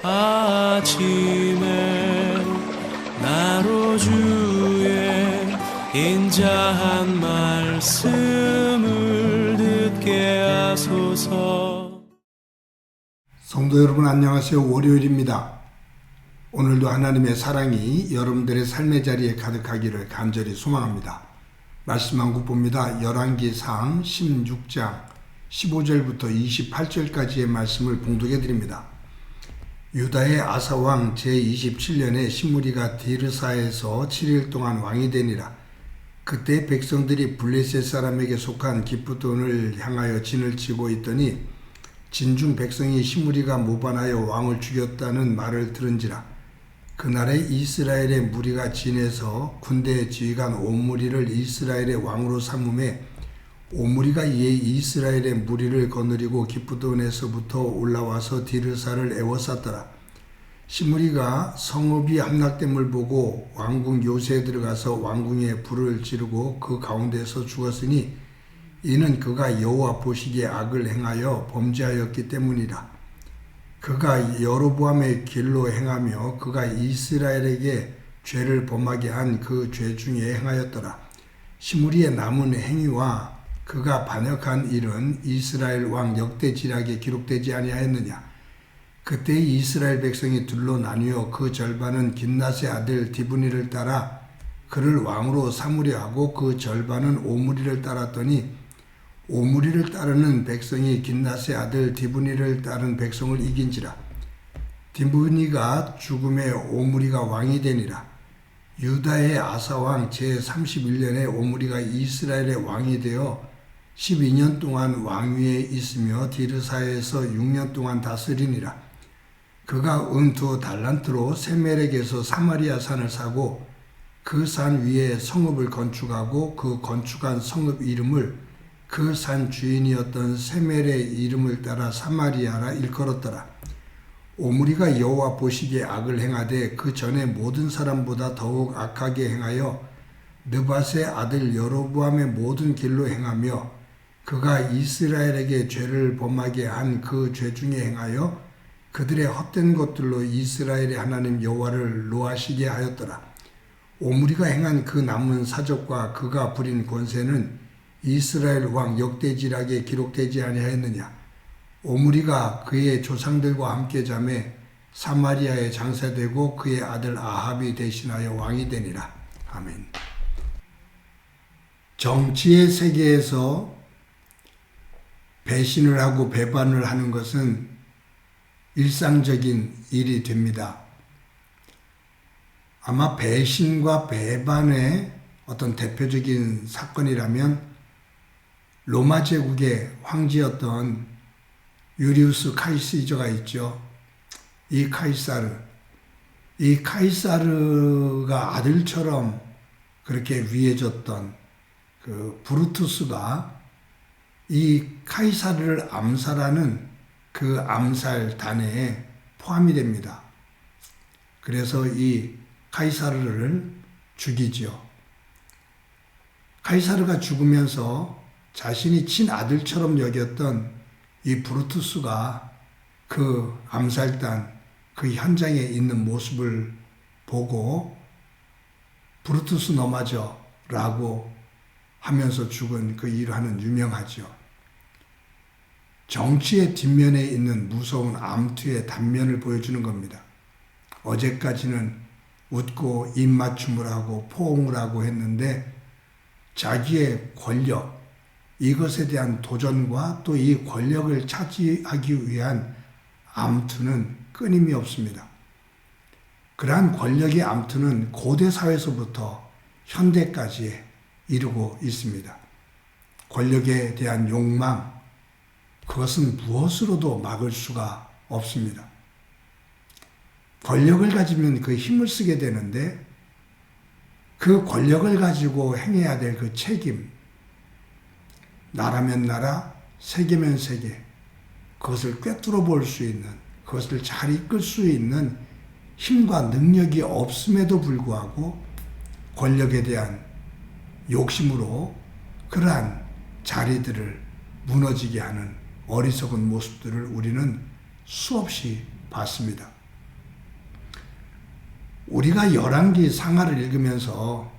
아침에 나로 주의 인자한 말씀을 듣게 하소서. 성도 여러분 안녕하세요. 월요일입니다. 오늘도 하나님의 사랑이 여러분들의 삶의 자리에 가득하기를 간절히 소망합니다. 말씀 한 국 봅니다. 열왕기상 16장 15절부터 28절까지의 말씀을 봉독해 드립니다. 유다의 아사왕 제27년에 시므리가 디르사에서 7일 동안 왕이 되니라. 그때 백성들이 블레셋 사람에게 속한 기브돈을 향하여 진을 치고 있더니 진중 백성이 시므리가 모반하여 왕을 죽였다는 말을 들은지라. 그날에 이스라엘의 무리가 진에서 군대 지휘관 옴므리를 이스라엘의 왕으로 삼음에 옴므리가 이에 이스라엘의 무리를 거느리고 기브돈에서부터 올라와서 디르사를 에워쌌더라. 시므리가 성읍이 함락됨을 보고 왕궁 요새에 들어가서 왕궁에 불을 지르고 그 가운데서 죽었으니 이는 그가 여호와 보시기에 악을 행하여 범죄하였기 때문이라. 그가 여로보암의 길로 행하며 그가 이스라엘에게 죄를 범하게 한 그 죄 중에 행하였더라. 시므리의 남은 행위와 그가 반역한 일은 이스라엘 왕 역대지략에 기록되지 아니하였느냐. 그때 이스라엘 백성이 둘로 나뉘어 그 절반은 긴낫의 아들 디브니를 따라 그를 왕으로 삼으려 하고 그 절반은 오므리를 따랐더니 오므리를 따르는 백성이 긴낫의 아들 디브니를 따른 백성을 이긴지라. 디브니가 죽음에 오므리가 왕이 되니라. 유다의 아사왕 제31년에 오므리가 이스라엘의 왕이 되어 12년 동안 왕위에 있으며 디르사에서 6년 동안 다스리니라. 그가 은 2달란트로 세멜에게서 사마리아 산을 사고 그 산 위에 성읍을 건축하고 그 건축한 성읍 이름을 그 산 주인이었던 세멜의 이름을 따라 사마리아라 일컬었더라. 오므리가 여호와 보시기에 악을 행하되 그 전에 모든 사람보다 더욱 악하게 행하여 느밧의 아들 여로보암의 모든 길로 행하며 그가 이스라엘에게 죄를 범하게 한 그 죄 중에 행하여 그들의 헛된 것들로 이스라엘의 하나님 여호와를 노하시게 하였더라. 오므리가 행한 그 남은 사적과 그가 부린 권세는 이스라엘 왕 역대지략에 기록되지 아니하였느냐. 오므리가 그의 조상들과 함께 잠에 사마리아에 장사되고 그의 아들 아합이 대신하여 왕이 되니라. 아멘. 정치의 세계에서 배신을 하고 배반을 하는 것은 일상적인 일이 됩니다. 아마 배신과 배반의 어떤 대표적인 사건이라면 로마 제국의 황제였던 유리우스 카이시저가 있죠. 이 카이사르가 아들처럼 그렇게 위해졌던 그 브루투스가 이 카이사르를 암살하는 그 암살단에 포함이 됩니다. 그래서 이 카이사르를 죽이죠. 카이사르가 죽으면서 자신이 친아들처럼 여겼던 이 브루투스가 그 암살단 그 현장에 있는 모습을 보고 브루투스 너마저 라고 하면서 죽은 그 일화는 유명하죠. 정치의 뒷면에 있는 무서운 암투의 단면을 보여주는 겁니다. 어제까지는 웃고 입맞춤을 하고 포옹을 하고 했는데 자기의 권력, 이것에 대한 도전과 또 이 권력을 차지하기 위한 암투는 끊임이 없습니다. 그러한 권력의 암투는 고대 사회에서부터 현대까지 이루고 있습니다. 권력에 대한 욕망, 그것은 무엇으로도 막을 수가 없습니다. 권력을 가지면 그 힘을 쓰게 되는데 그 권력을 가지고 행해야 될 그 책임, 나라면 나라, 세계면 세계, 그것을 꿰뚫어 볼 수 있는, 그것을 잘 이끌 수 있는 힘과 능력이 없음에도 불구하고 권력에 대한 욕심으로 그러한 자리들을 무너지게 하는 어리석은 모습들을 우리는 수없이 봤습니다. 우리가 열왕기 상하를 읽으면서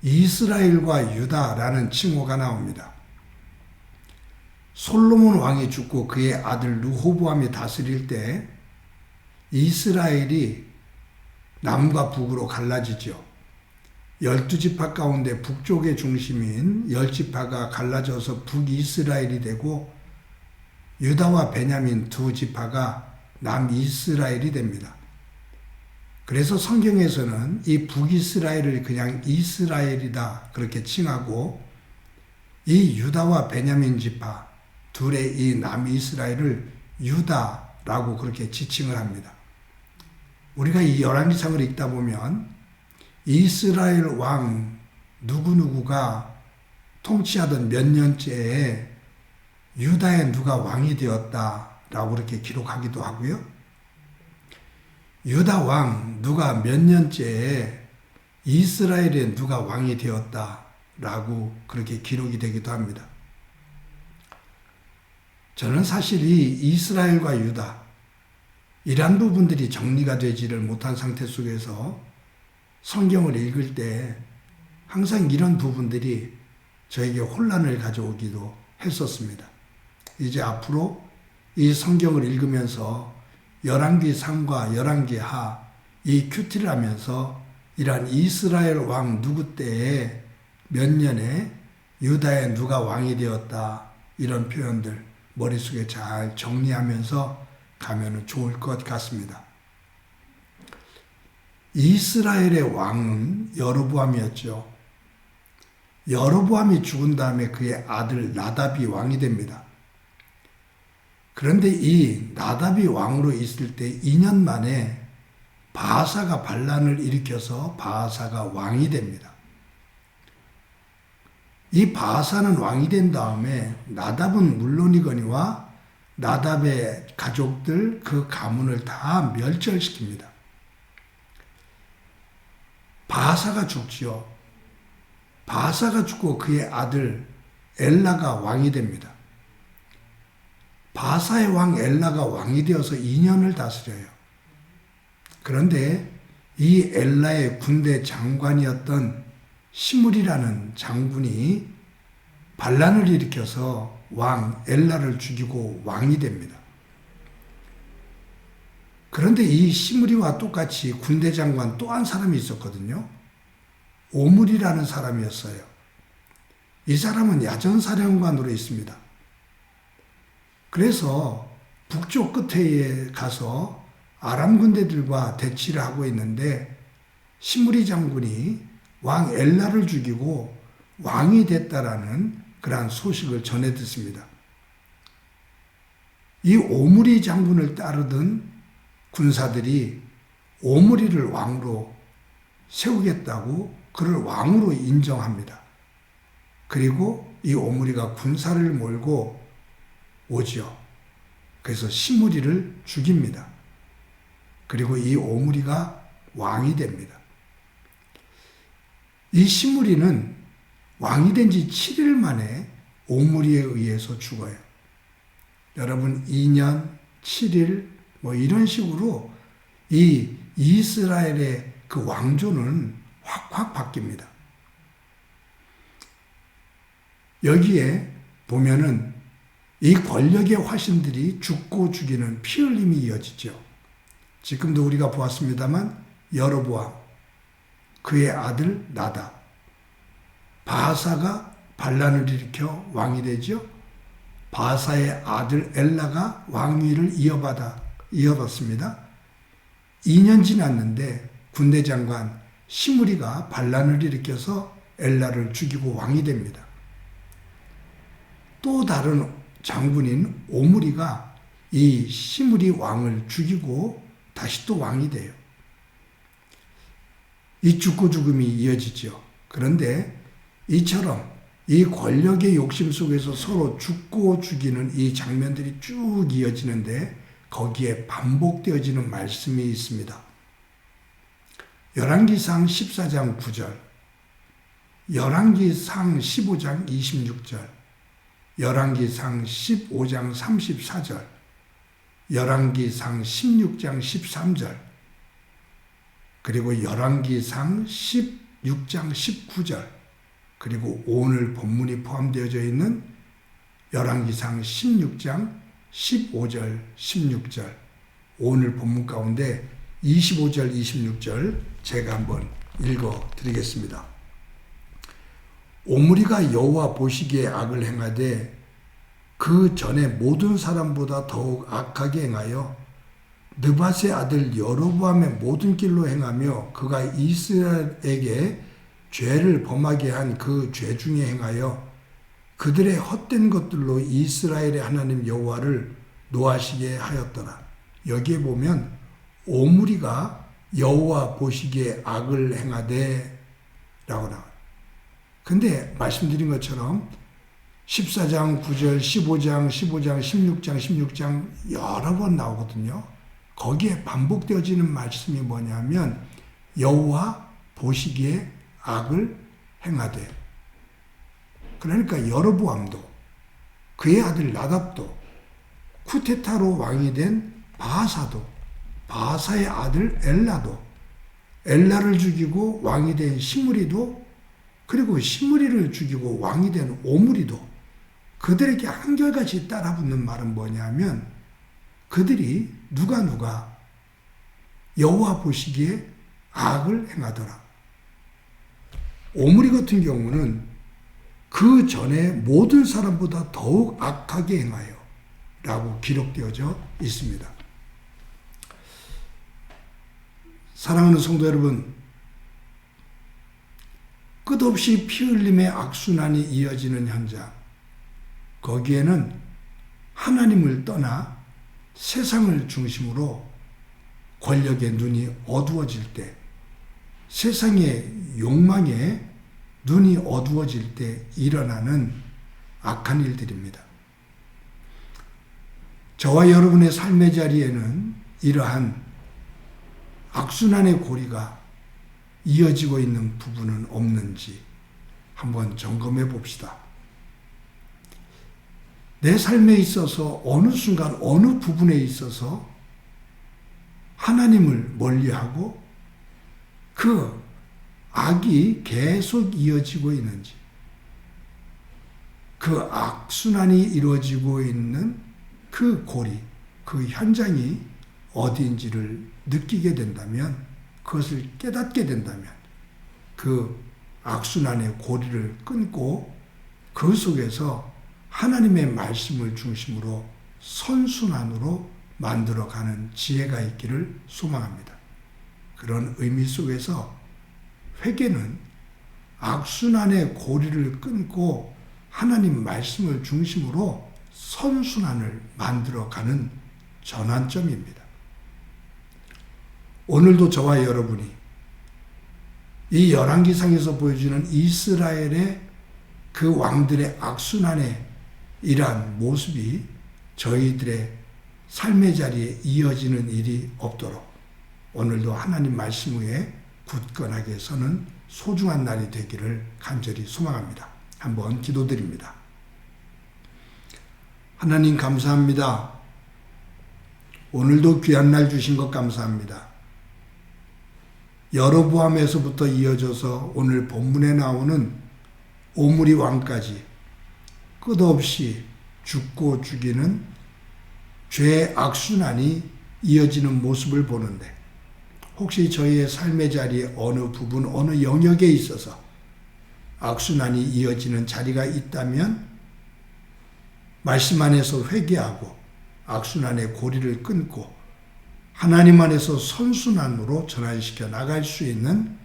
이스라엘과 유다라는 칭호가 나옵니다. 솔로몬 왕이 죽고 그의 아들 르호보암이 다스릴 때 이스라엘이 남과 북으로 갈라지죠. 12지파 가운데 북쪽의 중심인 10지파가 갈라져서 북이스라엘이 되고 유다와 베냐민 두 지파가 남이스라엘이 됩니다. 그래서 성경에서는 이 북이스라엘을 그냥 이스라엘이다 그렇게 칭하고 이 유다와 베냐민 지파 둘의 이 남이스라엘을 유다라고 그렇게 지칭을 합니다. 우리가 이 열왕기상을 읽다 보면 이스라엘 왕 누구누구가 통치하던 몇 년째에 유다에 누가 왕이 되었다라고 그렇게 기록하기도 하고요. 유다 왕 누가 몇 년째에 이스라엘에 누가 왕이 되었다라고 그렇게 기록이 되기도 합니다. 저는 사실 이 이스라엘과 유다 이러한 부분들이 정리가 되지를 못한 상태 속에서 성경을 읽을 때 항상 이런 부분들이 저에게 혼란을 가져오기도 했었습니다. 이제 앞으로 이 성경을 읽으면서 열왕기 상과 열왕기 하 이 큐티를 하면서 이러한 이스라엘 왕 누구 때에 몇 년에 유다에 누가 왕이 되었다 이런 표현들 머릿속에 잘 정리하면서 가면 좋을 것 같습니다. 이스라엘의 왕은 여로보암이었죠. 여로보암이 죽은 다음에 그의 아들 나답이 왕이 됩니다. 그런데 이 나답이 왕으로 있을 때 2년 만에 바하사가 반란을 일으켜서 바하사가 왕이 됩니다. 이 바하사는 왕이 된 다음에 나답은 물론이거니와 나답의 가족들 그 가문을 다 멸절시킵니다. 바하사가 죽지요. 바하사가 죽고 그의 아들 엘라가 왕이 됩니다. 바하사의 왕 엘라가 왕이 되어서 2년을 다스려요. 그런데 이 엘라의 군대 장관이었던 시므리라는 장군이 반란을 일으켜서 왕 엘라를 죽이고 왕이 됩니다. 그런데 이 시므리와 똑같이 군대 장관 또 한 사람이 있었거든요. 오므리라는 사람이었어요. 이 사람은 야전사령관으로 있습니다. 그래서 북쪽 끝에 가서 아람 군대들과 대치를 하고 있는데 시므리 장군이 왕 엘라를 죽이고 왕이 됐다라는 그러한 소식을 전해 듣습니다. 이 오므리 장군을 따르던 군사들이 오므리를 왕으로 세우겠다고 그를 왕으로 인정합니다. 그리고 이 오므리가 군사를 몰고 오지요. 그래서 시므리를 죽입니다. 그리고 이 오므리가 왕이 됩니다. 이 시므리는 왕이 된 지 7일 만에 오므리에 의해서 죽어요. 여러분 2년, 7일 뭐 이런 식으로 이 이스라엘의 그 왕조는 확 바뀝니다. 여기에 보면은 이 권력의 화신들이 죽고 죽이는 피 흘림이 이어지죠. 지금도 우리가 보았습니다만 여로보암, 그의 아들 나답, 바하사가 반란을 일으켜 왕이 되죠. 바하사의 아들 엘라가 왕위를 이어받습니다. 2년 지났는데 군대 장관 시므리가 반란을 일으켜서 엘라를 죽이고 왕이 됩니다. 또 다른 장군인 오므리가 이 시므리 왕을 죽이고 다시 또 왕이 돼요. 이 죽고 죽음이 이어지죠. 그런데 이처럼 이 권력의 욕심 속에서 서로 죽고 죽이는 이 장면들이 쭉 이어지는데 거기에 반복되어지는 말씀이 있습니다. 열왕기상 14장 9절, 열왕기상 15장 26절, 열왕기상 15장 34절, 열왕기상 16장 13절, 그리고 열왕기상 16장 19절, 그리고 오늘 본문이 포함되어져 있는 열왕기상 16장 15절, 16절, 오늘 본문 가운데 25절, 26절 제가 한번 읽어 드리겠습니다. 오므리가 여호와 보시기에 악을 행하되 그 전에 모든 사람보다 더욱 악하게 행하여 느밧의 아들 여로보암의 모든 길로 행하며 그가 이스라엘에게 죄를 범하게 한 그 죄 중에 행하여 그들의 헛된 것들로 이스라엘의 하나님 여호와를 노하시게 하였더라. 여기에 보면 오므리가 여호와 보시기에 악을 행하되 라고 나와요. 근데 말씀드린 것처럼 14장 9절, 15장, 15장, 16장, 16장 여러 번 나오거든요. 거기에 반복되어지는 말씀이 뭐냐면 여호와 보시기에 악을 행하되, 그러니까 여로보암도 그의 아들 나답도 쿠데타로 왕이 된 바하사도 바하사의 아들 엘라도 엘라를 죽이고 왕이 된 시므리도 그리고 시므리를 죽이고 왕이 된 오므리도 그들에게 한결같이 따라붙는 말은 뭐냐면 그들이 누가 여호와 보시기에 악을 행하더라. 오므리 같은 경우는 그 전에 모든 사람보다 더욱 악하게 행하여 라고 기록되어져 있습니다. 사랑하는 성도 여러분, 끝없이 피 흘림의 악순환이 이어지는 현장, 거기에는 하나님을 떠나 세상을 중심으로 권력의 눈이 어두워질 때, 세상의 욕망에 눈이 어두워질 때 일어나는 악한 일들입니다. 저와 여러분의 삶의 자리에는 이러한 악순환의 고리가 이어지고 있는 부분은 없는지 한번 점검해 봅시다. 내 삶에 있어서 어느 순간 어느 부분에 있어서 하나님을 멀리하고 그 악이 계속 이어지고 있는지, 그 악순환이 이루어지고 있는 그 고리, 그 현장이 어디인지를 느끼게 된다면, 그것을 깨닫게 된다면 그 악순환의 고리를 끊고 그 속에서 하나님의 말씀을 중심으로 선순환으로 만들어가는 지혜가 있기를 소망합니다. 그런 의미 속에서 회개는 악순환의 고리를 끊고 하나님 말씀을 중심으로 선순환을 만들어가는 전환점입니다. 오늘도 저와 여러분이 이 열왕기상에서 보여주는 이스라엘의 그 왕들의 악순환의 이러한 모습이 저희들의 삶의 자리에 이어지는 일이 없도록 오늘도 하나님 말씀 위에 굳건하게 서는 소중한 날이 되기를 간절히 소망합니다. 한번 기도드립니다. 하나님 감사합니다. 오늘도 귀한 날 주신 것 감사합니다. 여로보암에서부터 이어져서 오늘 본문에 나오는 오므리 왕까지 끝없이 죽고 죽이는 죄의 악순환이 이어지는 모습을 보는데, 혹시 저희의 삶의 자리에 어느 부분, 어느 영역에 있어서 악순환이 이어지는 자리가 있다면 말씀 안에서 회개하고 악순환의 고리를 끊고 하나님 안에서 선순환으로 전환시켜 나갈 수 있는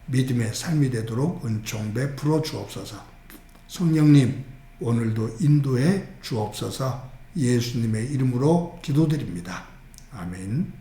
믿음의 삶이 되도록 은총 베풀어 주옵소서. 성령님, 오늘도 인도해 주옵소서. 예수님의 이름으로 기도드립니다. 아멘.